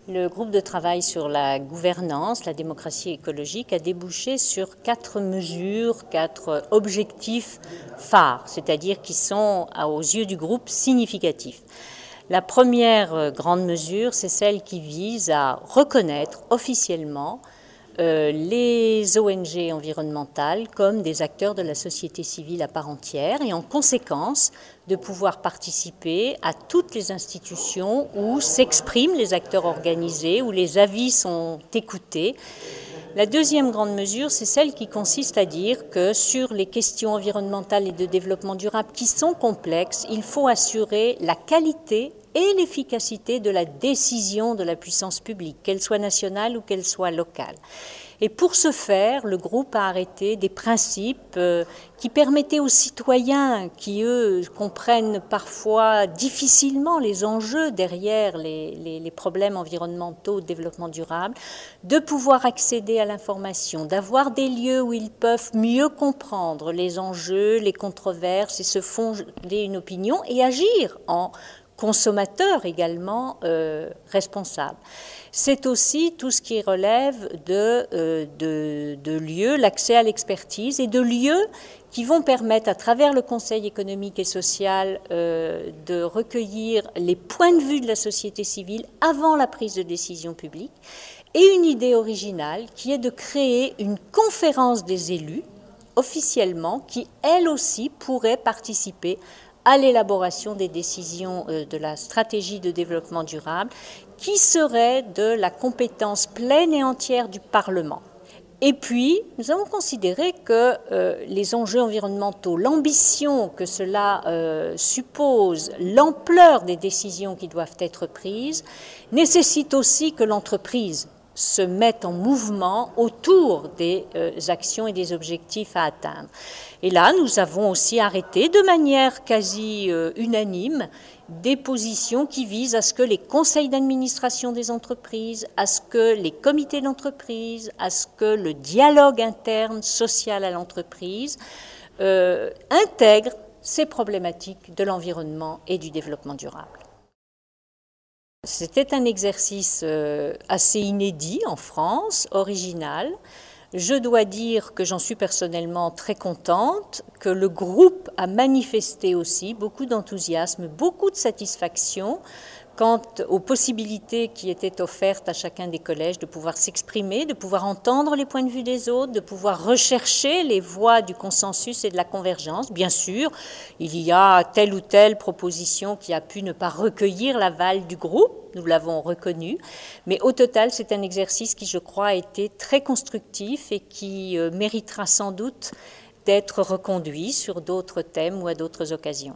Le groupe de travail sur la gouvernance, la démocratie écologique a débouché sur 4 mesures, 4 objectifs phares, c'est-à-dire qui sont, aux yeux du groupe, significatifs. La première grande mesure, c'est celle qui vise à reconnaître officiellement les ONG environnementales comme des acteurs de la société civile à part entière et en conséquence de pouvoir participer à toutes les institutions où s'expriment les acteurs organisés, où les avis sont écoutés. La deuxième grande mesure, c'est celle qui consiste à dire que sur les questions environnementales et de développement durable qui sont complexes, il faut assurer la qualité et l'efficacité de la décision de la puissance publique, qu'elle soit nationale ou qu'elle soit locale. Et pour ce faire, le groupe a arrêté des principes qui permettaient aux citoyens, qui eux comprennent parfois difficilement les enjeux derrière les problèmes environnementaux de développement durable, de pouvoir accéder à l'information, d'avoir des lieux où ils peuvent mieux comprendre les enjeux, les controverses et se fonder une opinion et agir en consommateurs également responsables. C'est aussi tout ce qui relève de lieux, l'accès à l'expertise et de lieux qui vont permettre à travers le Conseil économique et social de recueillir les points de vue de la société civile avant la prise de décision publique et une idée originale qui est de créer une conférence des élus officiellement qui elle aussi pourrait participer à l'élaboration des décisions de la stratégie de développement durable qui serait de la compétence pleine et entière du Parlement. Et puis, nous avons considéré que les enjeux environnementaux, l'ambition que cela suppose, l'ampleur des décisions qui doivent être prises, nécessite aussi que l'entreprise se mettent en mouvement autour des actions et des objectifs à atteindre. Et là, nous avons aussi arrêté de manière quasi unanime des positions qui visent à ce que les conseils d'administration des entreprises, à ce que les comités d'entreprise, à ce que le dialogue interne social à l'entreprise intègre ces problématiques de l'environnement et du développement durable. C'était un exercice assez inédit en France, original. Je dois dire que j'en suis personnellement très contente, que le groupe a manifesté aussi beaucoup d'enthousiasme, beaucoup de satisfaction quant aux possibilités qui étaient offertes à chacun des collèges de pouvoir s'exprimer, de pouvoir entendre les points de vue des autres, de pouvoir rechercher les voies du consensus et de la convergence. Bien sûr, il y a telle ou telle proposition qui a pu ne pas recueillir l'aval du groupe, nous l'avons reconnu, mais au total, c'est un exercice qui, je crois, a été très constructif et qui méritera sans doute d'être reconduit sur d'autres thèmes ou à d'autres occasions.